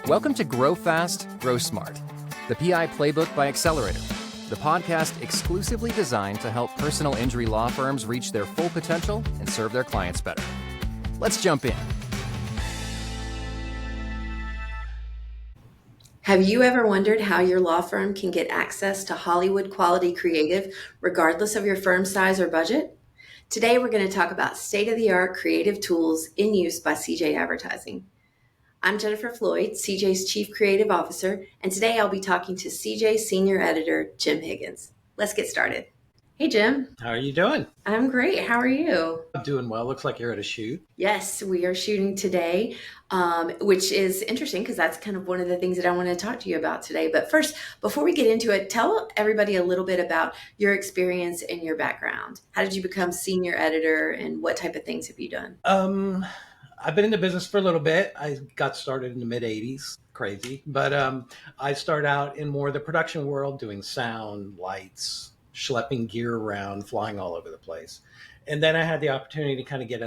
Welcome to Grow Fast, Grow Smart, the PI Playbook by Accelerator, the podcast exclusively designed to help personal injury law firms reach their full potential and serve their clients better. Let's jump in. Have you ever wondered how your law firm can get access to Hollywood quality creative regardless of your firm size or budget? Today, we're going to talk about state-of-the-art creative tools in use by CJ Advertising. I'm Jennifer Floyd, CJ's Chief Creative Officer, and today I'll be talking to CJ's Senior Editor, Jim Higgins. Let's get started. Hey, Jim. How are you doing? I'm great. How are you? I'm doing well. Looks like you're at a shoot. Yes, we are shooting today, which is interesting because that's kind of one of the things that I want to talk to you about today. But first, before we get into it, tell everybody a little bit about your experience and your background. How did you become senior editor and what type of things have you done? I've been in the business for a little bit. I got started in the mid 80s. Crazy. But I started out in more of the production world, doing sound, lights, schlepping gear around, flying all over the place. And then I had the opportunity to kind of get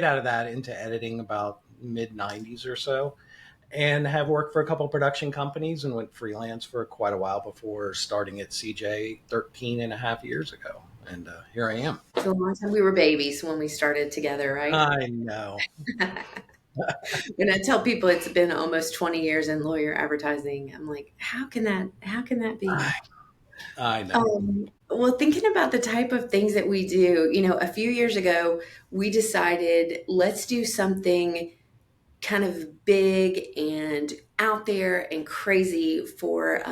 out of that into editing about mid 90s or so, and have worked for a couple of production companies and went freelance for quite a while before starting at CJ 13 and a half years ago. And here I am. It's a long time. We were babies when we started together, right? I know. When I tell people it's been almost 20 years in lawyer advertising, I'm like, how can that be? I know. Well, thinking about the type of things that we do, a few years ago, we decided let's do something kind of big and out there and crazy for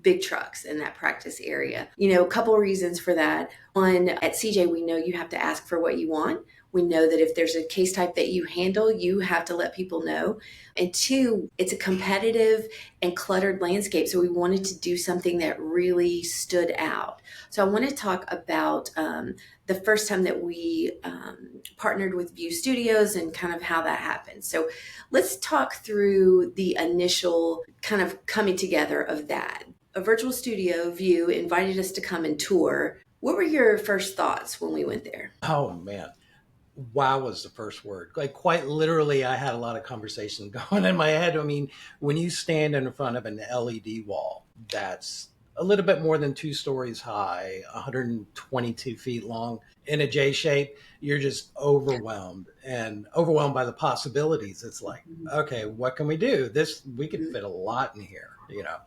big trucks in that practice area. A couple of reasons for that. One, at CJ, we know you have to ask for what you want. We know that if there's a case type that you handle, you have to let people know. And two, it's a competitive and cluttered landscape. So we wanted to do something that really stood out. So I want to talk about the first time that we partnered with View Studios and kind of how that happened. So let's talk through the initial kind of coming together of that. A virtual studio, View, invited us to come and tour. What were your first thoughts when we went there? Oh, man. Wow was the first word. Like, quite literally, I had a lot of conversation going in my head. I mean, when you stand in front of an LED wall that's a little bit more than 2 stories high, 122 feet long, in a J shape, you're just overwhelmed by the possibilities. It's like, okay, what can we do? We could fit a lot in here,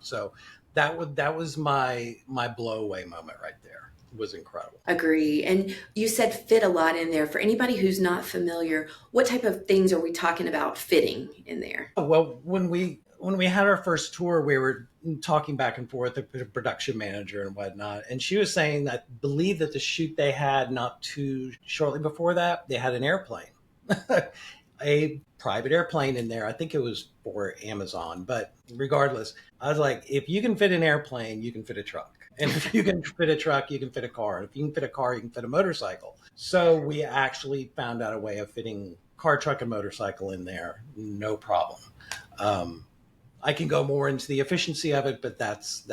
So that was my blow away moment right there. Was incredible. Agree. And you said fit a lot in there. For anybody who's not familiar, what type of things are we talking about fitting in there? Well, when we had our first tour, we were talking back and forth with the production manager and whatnot. And she was saying that believe that the shoot they had not too shortly before that, they had an airplane, a private airplane in there. I think it was for Amazon, but regardless, I was like, if you can fit an airplane, you can fit a truck. And if you can fit a truck, you can fit a car. And if you can fit a car, you can fit a motorcycle. So we actually found out a way of fitting car, truck, and motorcycle in there. No problem. I can go more into the efficiency of it, but that's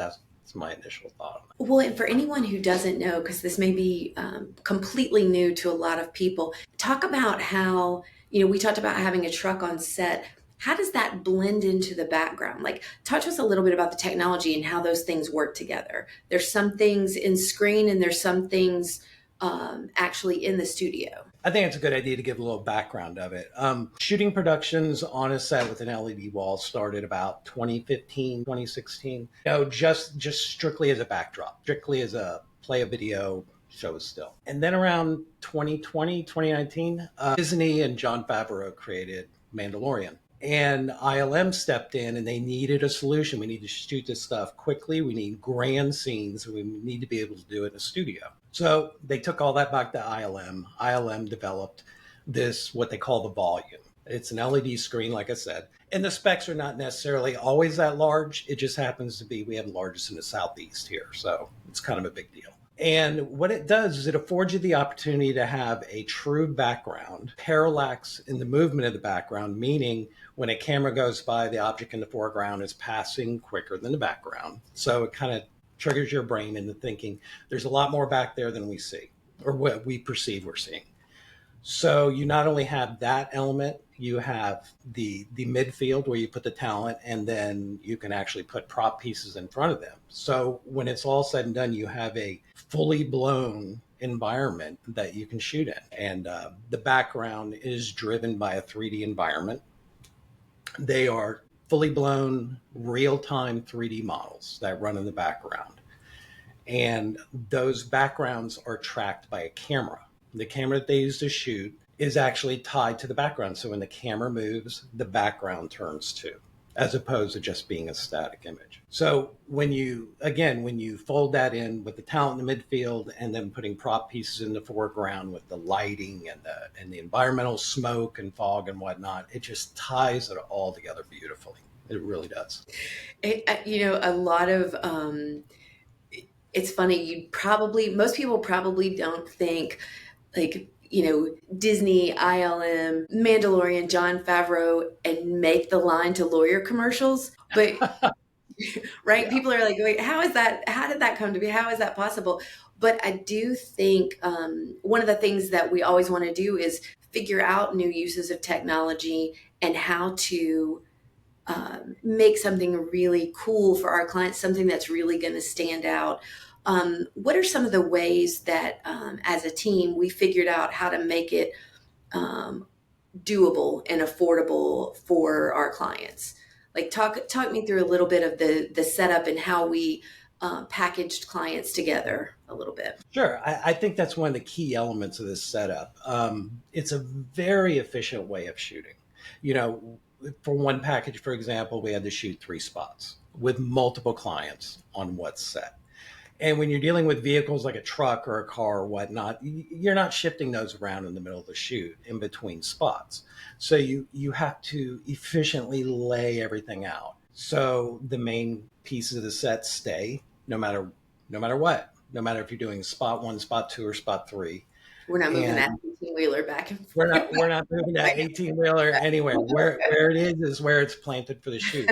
my initial thought. Well, and for anyone who doesn't know, because this may be completely new to a lot of people, talk about how, we talked about having a truck on set. How does that blend into the background? Like, talk to us a little bit about the technology and how those things work together. There's some things in screen and there's some things actually in the studio. I think it's a good idea to give a little background of it. Shooting productions on a set with an LED wall started about 2015, 2016. Just strictly as a backdrop, strictly as a play a video, show a still. And then around 2020, 2019, Disney and Jon Favreau created Mandalorian. And ILM stepped in and they needed a solution. We need to shoot this stuff quickly. We need grand scenes. We need to be able to do it in a studio. So they took all that back to ILM. ILM developed this, what they call the volume. It's an LED screen, like I said. And the specs are not necessarily always that large. It just happens to be, we have the largest in the Southeast here. So it's kind of a big deal. And what it does is it affords you the opportunity to have a true background, parallax in the movement of the background, meaning when a camera goes by, the object in the foreground is passing quicker than the background. So it kind of triggers your brain into thinking there's a lot more back there than we see or what we perceive we're seeing. So you not only have that element, you have the midfield where you put the talent, and then you can actually put prop pieces in front of them. So when it's all said and done, you have a fully blown environment that you can shoot in, and the background is driven by a 3D environment. They are fully blown real-time 3D models that run in the background, and those backgrounds are tracked by a camera. The camera that they use to shoot is actually tied to the background. So when the camera moves, the background turns too, as opposed to just being a static image. So when you fold that in with the talent in the midfield and then putting prop pieces in the foreground with the lighting and the environmental smoke and fog and whatnot, it just ties it all together beautifully. It really does. A lot of it's funny. Most people probably don't think like, Disney, ILM, Mandalorian, John Favreau, and make the line to lawyer commercials. But right, Yeah. people are like, wait, how is that? How did that come to be? How is that possible? But I do think one of the things that we always want to do is figure out new uses of technology and how to make something really cool for our clients, something that's really going to stand out. What are some of the ways that, as a team, we figured out how to make it um, doable and affordable for our clients? Like, talk me through a little bit of the setup and how we packaged clients together a little bit. Sure. I think that's one of the key elements of this setup. It's a very efficient way of shooting. You know, for one package, for example, we had to shoot 3 spots with multiple clients on what's set. And when you're dealing with vehicles like a truck or a car or whatnot, you're not shifting those around in the middle of the shoot in between spots. So you have to efficiently lay everything out. So the main pieces of the set stay no matter what, no matter if you're doing spot one, spot two, or spot three. We're not moving that And 18-wheeler back and we're forth. not we're not moving that 18 wheeler anywhere. Where it is where it's planted for the shoot.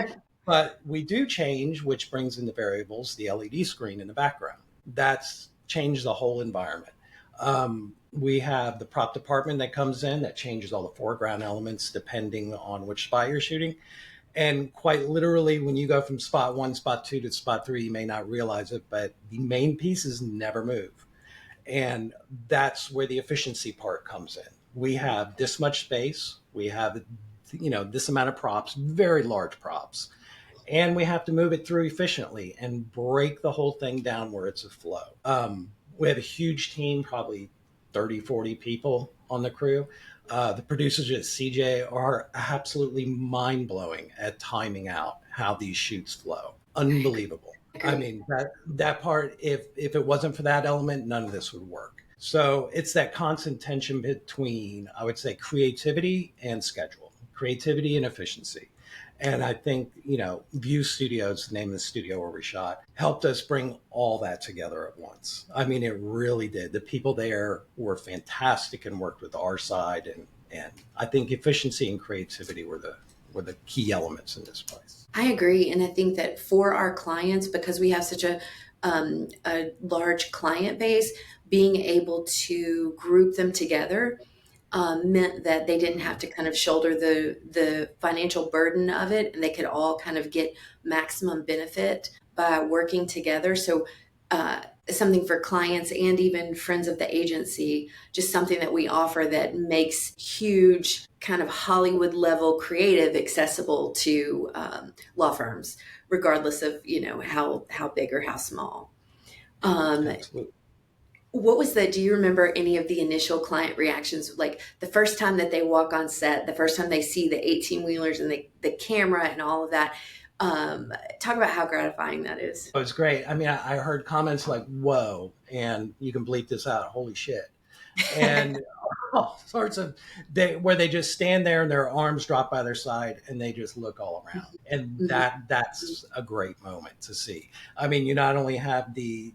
But we do change, which brings in the variables, the LED screen in the background. That's changed the whole environment. We have the prop department that comes in that changes all the foreground elements depending on which spot you're shooting. And quite literally, when you go from spot one, spot two to spot three, you may not realize it, but the main pieces never move. And that's where the efficiency part comes in. We have this much space. We have, this amount of props, very large props, and we have to move it through efficiently and break the whole thing down where it's a flow. We have a huge team, probably 30, 40 people on the crew. The producers at CJ are absolutely mind blowing at timing out how these shoots flow. Unbelievable. I mean, that part, if it wasn't for that element, none of this would work. So it's that constant tension between, I would say, creativity and schedule, creativity and efficiency. And I think, View Studios, the name of the studio where we shot, helped us bring all that together at once. I mean, it really did. The people there were fantastic and worked with our side. And I think efficiency and creativity were the key elements in this place. I agree. And I think that for our clients, because we have such a large client base, being able to group them together meant that they didn't have to kind of shoulder the financial burden of it, and they could all kind of get maximum benefit by working together. So something for clients and even friends of the agency, just something that we offer that makes huge kind of Hollywood level creative accessible to law firms, regardless of how big or how small. Um, Absolutely. do you remember any of the initial client reactions? Like the first time that they walk on set, the first time they see the 18 wheelers and the camera and all of that. Talk about how gratifying that is. It was great. I mean, I heard comments like, whoa, and you can bleep this out, holy shit. And all sorts of where they just stand there and their arms drop by their side and they just look all around. And that's a great moment to see. I mean, you not only have the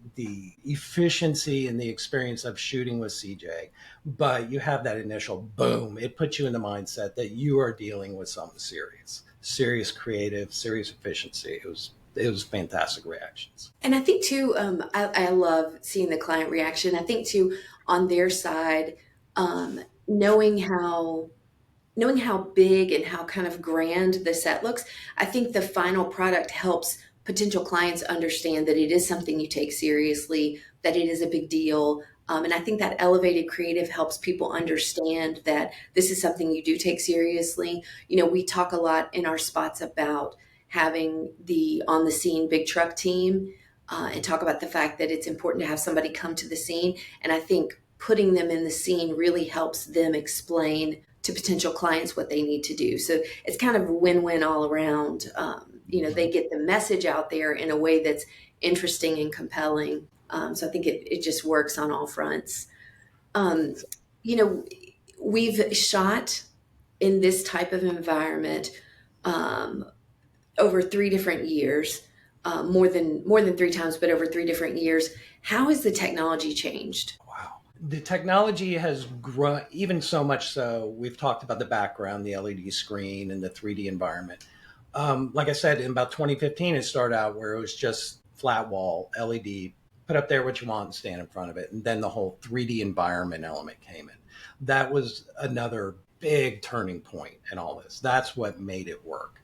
efficiency and the experience of shooting with CJ, but you have that initial boom. It puts you in the mindset that you are dealing with something serious creative, serious efficiency. It was fantastic reactions. And I think too, I love seeing the client reaction. I think too, on their side, knowing how knowing how big and how kind of grand the set looks, I think the final product helps potential clients understand that it is something you take seriously, that it is a big deal. And I think that elevated creative helps people understand that this is something you do take seriously. We talk a lot in our spots about having the on the scene big truck team, and talk about the fact that it's important to have somebody come to the scene. And I think putting them in the scene really helps them explain to potential clients what they need to do. So it's kind of win-win all around. They get the message out there in a way that's interesting and compelling. So I think it just works on all fronts. Um, you know, we've shot in this type of environment um, over 3 different years, more than 3 times, but over 3 different years. How has the technology changed? Wow. The technology has grown, even so much so, we've talked about the background, the LED screen, and the 3D environment. Like I said, in about 2015, it started out where it was just flat wall, LED, put up there what you want and stand in front of it. And then the whole 3D environment element came in. That was another big turning point in all this. That's what made it work.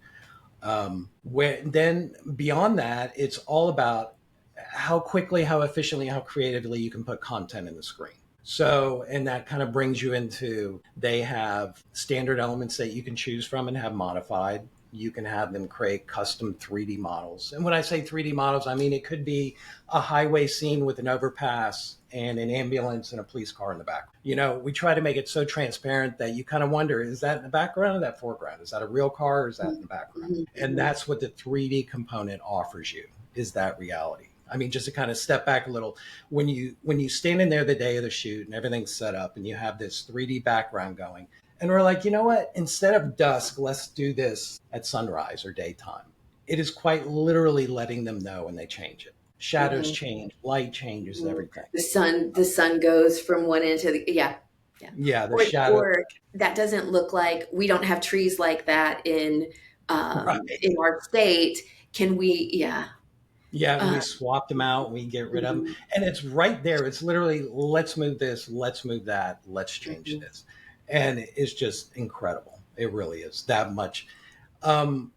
Then beyond that, it's all about how quickly, how efficiently, how creatively you can put content in the screen. So, and that kind of brings you into, they have standard elements that you can choose from and have modified. You can have them create custom 3D models. And when I say 3D models, I mean, it could be a highway scene with an overpass and an ambulance and a police car in the back. We try to make it so transparent that you kind of wonder, is that in the background or that foreground? Is that a real car or is that in the background? Mm-hmm. And that's what the 3D component offers you, is that reality. I mean, just to kind of step back a little, when you stand in there the day of the shoot and everything's set up and you have this 3D background going, and we're like, you know what? Instead of dusk, let's do this at sunrise or daytime. It is quite literally letting them know when they change it. Shadows Mm-hmm. change, light changes, Mm-hmm. everything. The sun goes from one end to the, yeah. Yeah. Yeah, the shadow. Or that doesn't look like, we don't have trees like that Right. in our state. Can we, yeah. Yeah, and we Uh, swap them out, we get rid of them. mhm, And it's right there. It's literally, let's move this, let's move that, let's change mhm. this. And it's just incredible. It really is that much. Um,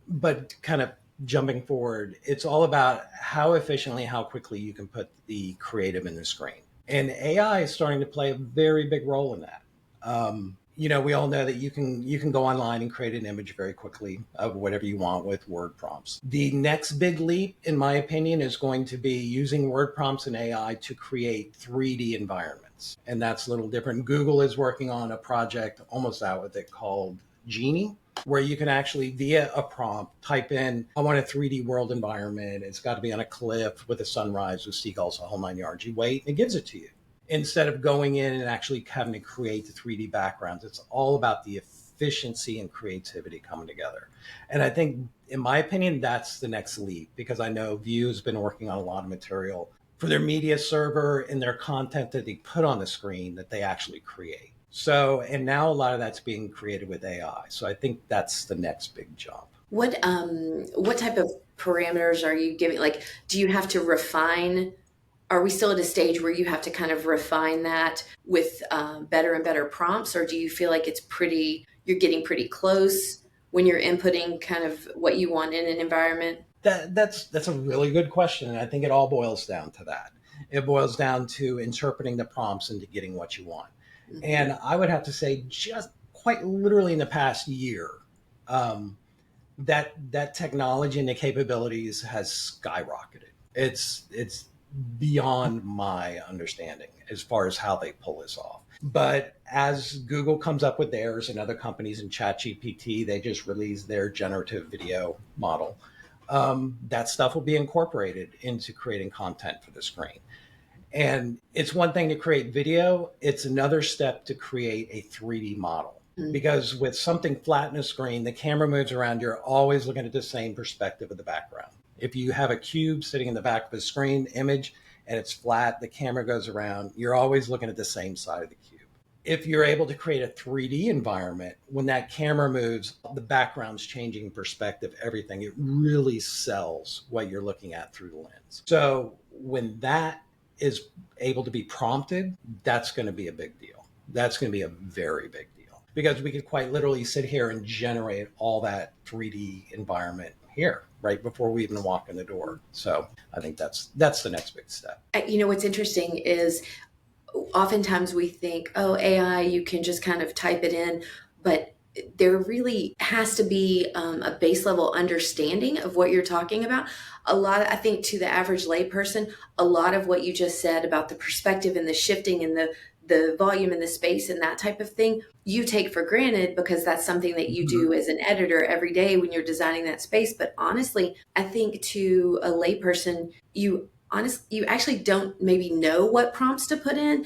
but kind of jumping forward, it's all about how efficiently, how quickly you can put the creative in the screen. And AI is starting to play a very big role in that. We all know that you can go online and create an image very quickly of whatever you want with word prompts. The next big leap, in my opinion, is going to be using word prompts and AI to create 3D environments. And that's a little different. Google is working on a project almost out with it called Genie, where you can actually, via a prompt, type in, I want a 3D world environment. It's got to be on a cliff with a sunrise with seagulls, a whole 9 yards. You wait, and it gives it to you. Instead of going in and actually having to create the 3D backgrounds, it's all about the efficiency and creativity coming together. And I think, in my opinion, that's the next leap, because I know View's been working on a lot of material for their media server and their content that they put on the screen that they actually create. So, and now a lot of that's being created with AI. So I think that's the next big jump. what type of parameters are you giving? Like, do you have to refine? Are we still at a stage where you have to kind of refine that with better and better prompts, or do you feel like you're getting pretty close when you're inputting kind of what you want in an environment? That's a really good question, and I think it all boils down to that. It boils down to interpreting the prompts into getting what you want. Hmm. And I would have to say, just quite literally in the past year, um, that technology and the capabilities has skyrocketed. It's beyond my understanding as far as how they pull this off. But as Google comes up with theirs and other companies in ChatGPT, they just released their generative video model. That stuff will be incorporated into creating content for the screen. And it's one thing to create video, it's another step to create a 3D model. Because with something flat in a screen, the camera moves around, you're always looking at the same perspective of the background. If you have a cube sitting in the back of a screen image and it's flat, the camera goes around, you're always looking at the same side of the cube. If you're able to create a 3D environment, when that camera moves, the background's changing perspective, everything, it really sells what you're looking at through the lens. So when that is able to be prompted, that's going to be a big deal. That's going to be a very big deal because we could quite literally sit here and generate all that 3D environment here right before we even walk in the door. So I think that's the next big step. What's interesting is oftentimes we think, oh, AI, you can just kind of type it in, but there really has to be a base level understanding of what you're talking about. I think to the average layperson, a lot of what you just said about the perspective and the shifting and the volume and the space and that type of thing, you take for granted because that's something that you do as an editor every day when you're designing that space. But honestly, I think to a layperson, you actually don't maybe know what prompts to put in,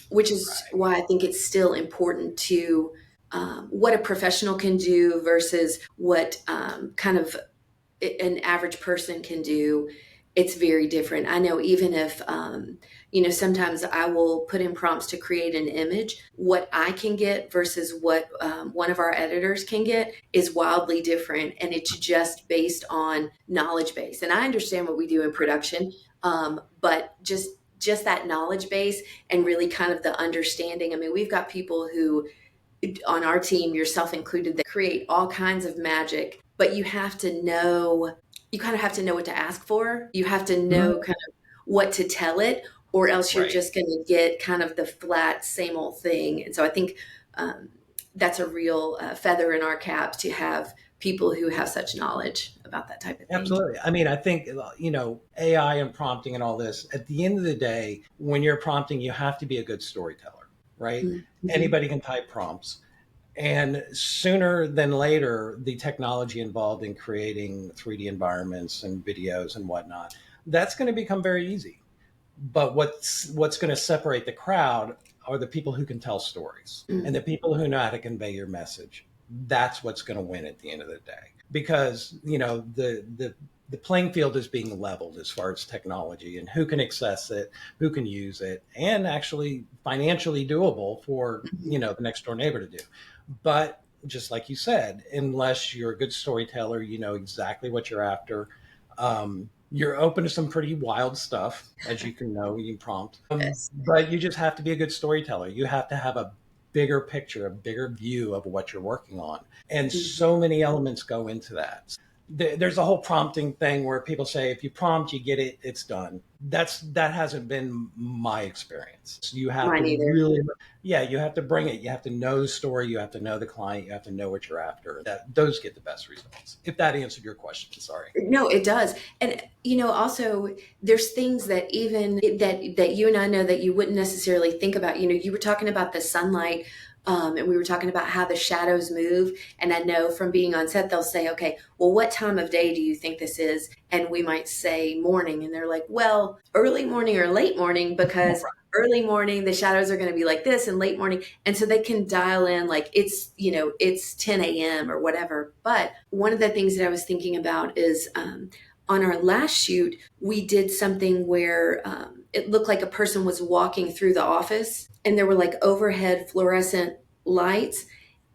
which is why I think it's still important to what a professional can do versus what kind of an average person can do. It's very different. I know even if, sometimes I will put in prompts to create an image, what I can get versus what one of our editors can get is wildly different. And it's just based on knowledge base. And I understand what we do in production, but just that knowledge base and really kind of the understanding. I mean, we've got people who on our team, yourself included, that create all kinds of magic, but you kind of have to know what to ask for. You have to know kind of what to tell it, or else you're just going to get kind of the flat, same old thing. And so I think that's a real feather in our cap to have people who have such knowledge about that type of thing. Absolutely. I mean, I think, AI and prompting and all this, at the end of the day, when you're prompting, you have to be a good storyteller, right? Mm-hmm. Anybody can type prompts. And sooner than later, the technology involved in creating 3D environments and videos and whatnot, that's going to become very easy. But what's going to separate the crowd are the people who can tell stories and the people who know how to convey your message. That's what's going to win at the end of the day. Because, the playing field is being leveled as far as technology and who can access it, who can use it, and actually financially doable for, the next door neighbor to do. But just like you said, unless you're a good storyteller, you know exactly what you're after. You're open to some pretty wild stuff, as you can know, you prompt. But you just have to be a good storyteller. You have to have a bigger picture, a bigger view of what you're working on. And so many elements go into that. There's a whole prompting thing where people say, if you prompt, you get it, it's done. That hasn't been my experience. So you have you have to bring it. You have to know the story. You have to know the client. You have to know what you're after. Those get the best results. If that answered your question, sorry. No, it does. And, also there's things that even that you and I know that you wouldn't necessarily think about. You were talking about the sunlight. And we were talking about how the shadows move. And I know from being on set, they'll say, okay, well, what time of day do you think this is? And we might say morning. And they're like, well, early morning or late morning, because early morning, the shadows are going to be like this, and late morning. And so they can dial in like it's 10 a.m. or whatever. But one of the things that I was thinking about is on our last shoot, we did something where it looked like a person was walking through the office, and there were like overhead fluorescent lights,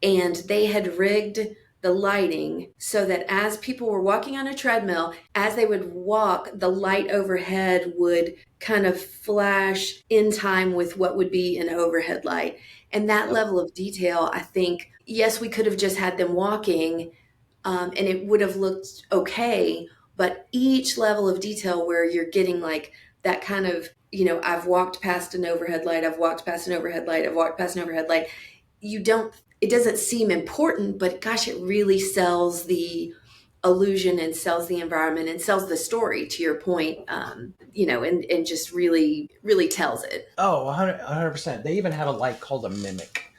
and they had rigged the lighting so that as people were walking on a treadmill, as they would walk, the light overhead would kind of flash in time with what would be an overhead light. And that level of detail, I think, yes, we could have just had them walking and it would have looked okay, but each level of detail where you're getting like that kind of, I've walked past an overhead light, I've walked past an overhead light, I've walked past an overhead light. It doesn't seem important, but gosh, it really sells the illusion and sells the environment and sells the story, to your point, and just really, really tells it. Oh, 100%. They even have a light called a mimic,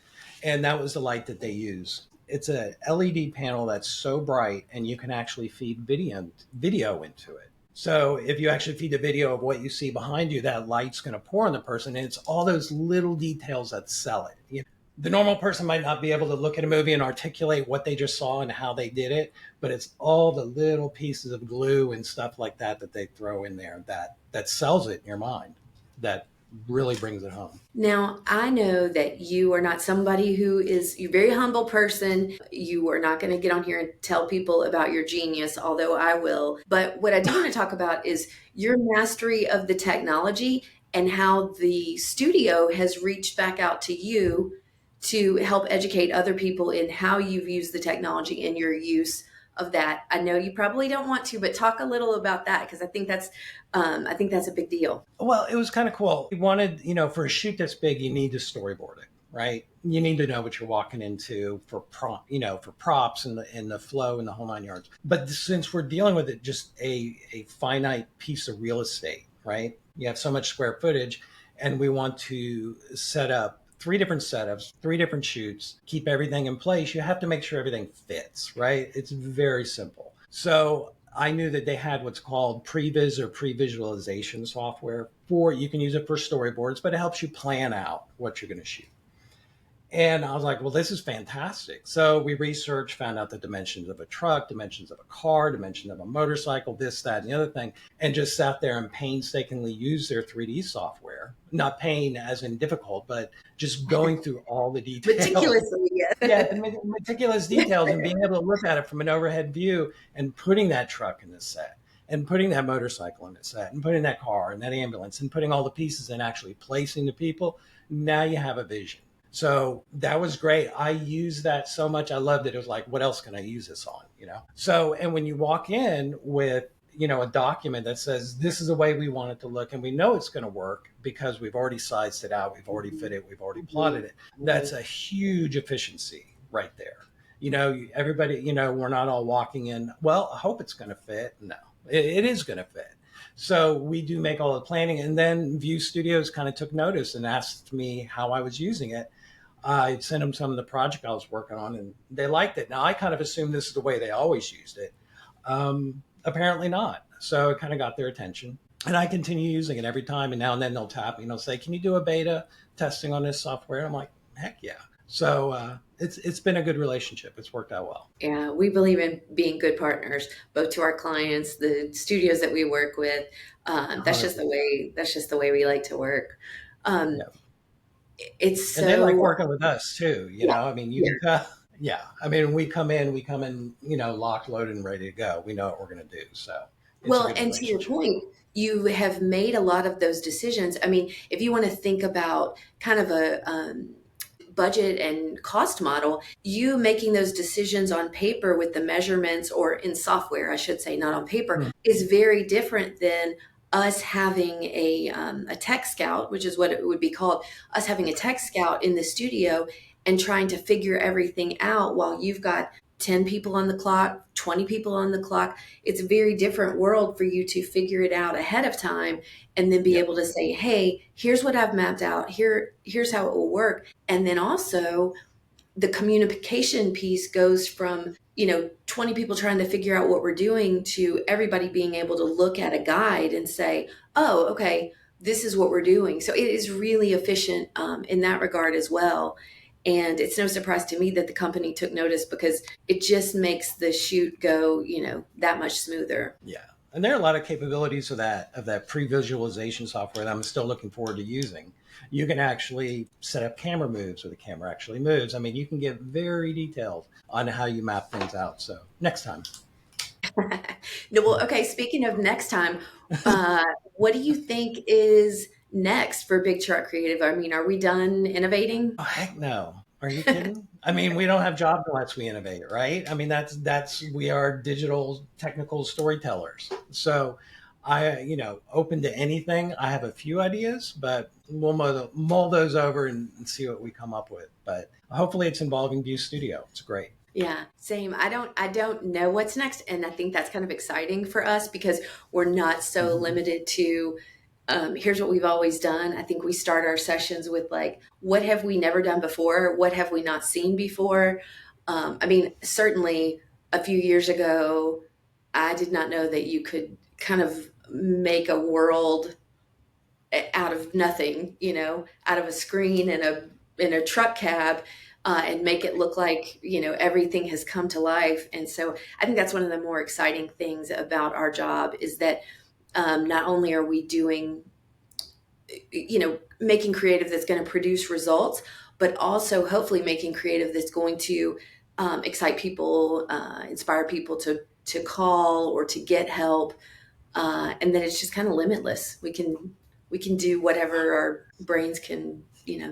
and that was the light that they use. It's a LED panel that's so bright, and you can actually feed video into it. So if you actually feed a video of what you see behind you, that light's going to pour on the person. And it's all those little details that sell it. The normal person might not be able to look at a movie and articulate what they just saw and how they did it, but it's all the little pieces of glue and stuff like that they throw in there that sells it in your mind, that really brings it home. Now, I know that you are not somebody you're a very humble person. You are not going to get on here and tell people about your genius, although I will. But what I do want to talk about is your mastery of the technology and how the studio has reached back out to you to help educate other people in how you've used the technology and your use of that. I know you probably don't want to, but talk a little about that, because I think that's a big deal. Well, it was kind of cool. We wanted, for a shoot this big, you need to storyboard it, right? You need to know what you're walking into for for props and the flow and the whole 9 yards. But since we're dealing with it, just a finite piece of real estate, right? You have so much square footage, and we want to set up three different setups, three different shoots, keep everything in place. You have to make sure everything fits, right? It's very simple. So I knew that they had what's called previs or previsualization software for, you can use it for storyboards, but it helps you plan out what you're going to shoot. And I was like, well, this is fantastic. So we researched, found out the dimensions of a truck, dimensions of a car, dimensions of a motorcycle, this, that, and the other thing, and just sat there and painstakingly used their 3D software. Not pain as in difficult, but just going through all the details. Meticulously, yes. Yeah, the meticulous details, and being able to look at it from an overhead view and putting that truck in the set and putting that motorcycle in the set and putting that car and that ambulance and putting all the pieces and actually placing the people. Now you have a vision. So that was great. I used that so much. I loved it. It was like, what else can I use this on? So, and when you walk in with, a document that says, this is the way we want it to look, and we know it's going to work because we've already sized it out. We've already fit it. We've already plotted it. That's a huge efficiency right there. Everybody, we're not all walking in, well, I hope it's going to fit. No, it is going to fit. So we do make all the planning, and then View Studios kind of took notice and asked me how I was using it. I sent them some of the project I was working on, and they liked it. Now, I kind of assumed this is the way they always used it. Apparently not. So it kind of got their attention. And I continue using it every time. And now and then they'll tap me and they'll say, can you do a beta testing on this software? And I'm like, heck yeah. So it's been a good relationship. It's worked out well. Yeah, we believe in being good partners, both to our clients, the studios that we work with. That's just the way we like to work. Yeah. It's so, and they like working with us too. Yeah. I mean, I mean, we come in, locked, loaded, and ready to go. We know what we're going to do. So, well, and to your point, you have made a lot of those decisions. I mean, if you want to think about kind of a budget and cost model, you making those decisions on paper with the measurements, or in software, I should say, not on paper, is very different than us having a tech scout, which is what it would be called, us having a tech scout in the studio and trying to figure everything out while you've got 10 people on the clock, 20 people on the clock. It's a very different world for you to figure it out ahead of time and then be able to say, hey, here's what I've mapped out. Here's how it will work. And then also the communication piece goes from, 20 people trying to figure out what we're doing to everybody being able to look at a guide and say, oh, okay, this is what we're doing. So it is really efficient in that regard as well. And it's no surprise to me that the company took notice, because it just makes the shoot go, that much smoother. Yeah. And there are a lot of capabilities of that pre-visualization software that I'm still looking forward to using. You can actually set up camera moves, or the camera actually moves. I mean, you can get very detailed on how you map things out. So next time. No, well, okay. Speaking of next time, what do you think is next for Big Truck Creative? I mean, are we done innovating? Oh, heck no. Are you kidding? I mean, we don't have jobs unless we innovate, right? I mean, we are digital technical storytellers. So open to anything. I have a few ideas, but we'll mull those over and see what we come up with. But hopefully it's involving View Studio. It's great. Yeah, same. I don't know what's next. And I think that's kind of exciting for us, because we're not so limited to, here's what we've always done. I think we start our sessions with like, what have we never done before? What have we not seen before? I mean, certainly a few years ago, I did not know that you could kind of make a world out of nothing, out of a screen in a truck cab, and make it look like, everything has come to life. And so I think that's one of the more exciting things about our job, is that not only are we doing, making creative that's going to produce results, but also hopefully making creative that's going to excite people, inspire people to call or to get help. And then it's just kind of limitless. We can do whatever our brains can,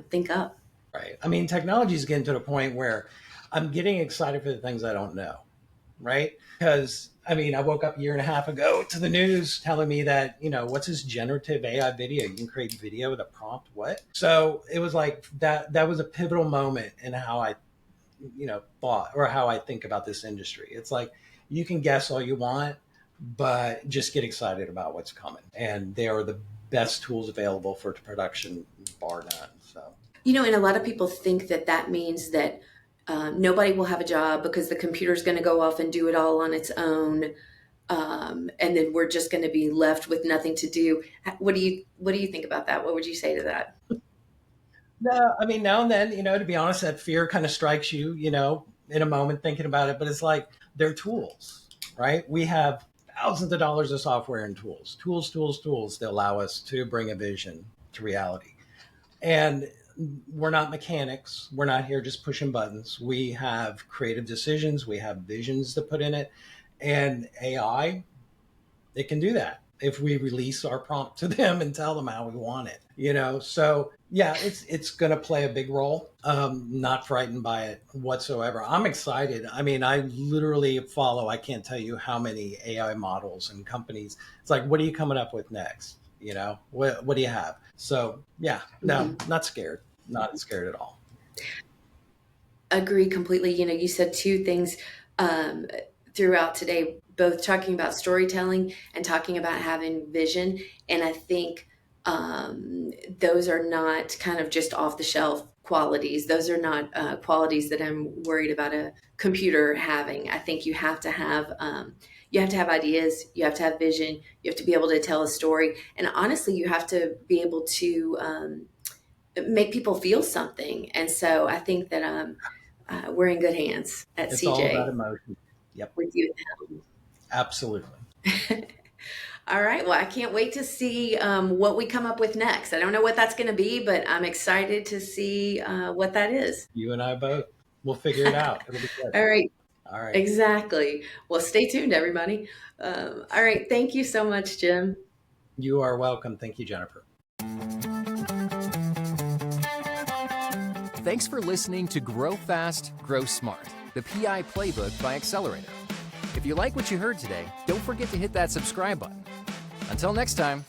think up. Right. I mean, technology is getting to the point where I'm getting excited for the things I don't know. Right. Because I mean, I woke up a year and a half ago to the news telling me that, what's this generative AI video? You can create video with a prompt. What? So it was like that was a pivotal moment in how I, thought, or how I think about this industry. It's like, you can guess all you want, but just get excited about what's coming. And they are the best tools available for production, bar none. So, And a lot of people think that means that nobody will have a job because the computer's going to go off and do it all on its own. And then we're just going to be left with nothing to do. What do you think about that? What would you say to that? no, I mean, now and then, to be honest, that fear kind of strikes you, in a moment thinking about it, but it's like they're tools, right? We have thousands of dollars of software and tools that allow us to bring a vision to reality. And we're not mechanics. We're not here just pushing buttons. We have creative decisions. We have visions to put in it. And AI, it can do that if we release our prompt to them and tell them how we want it, So yeah, it's going to play a big role. Not frightened by it whatsoever. I'm excited. I mean, I literally follow, I can't tell you how many AI models and companies. It's like, what are you coming up with next? What do you have? So yeah, no, not scared. Not scared at all. Agree completely. You said two things throughout today, both talking about storytelling and talking about having vision. And I think those are not kind of just off the shelf qualities. Those are not qualities that I'm worried about a computer having. I think you have to have ideas, you have to have vision, you have to be able to tell a story. And honestly, you have to be able to make people feel something. And so I think that we're in good hands at It's CJ. all about emotion. Yep. With you. Absolutely. All right. Well, I can't wait to see what we come up with next. I don't know what that's going to be, but I'm excited to see what that is. You and I both. We'll figure it out. It'll be good. All right. All right. Exactly. Well, stay tuned, everybody. All right. Thank you so much, Jim. You are welcome. Thank you, Jennifer. Thanks for listening to Grow Fast, Grow Smart, the PI Playbook by Accelerator. If you like what you heard today, don't forget to hit that subscribe button. Until next time.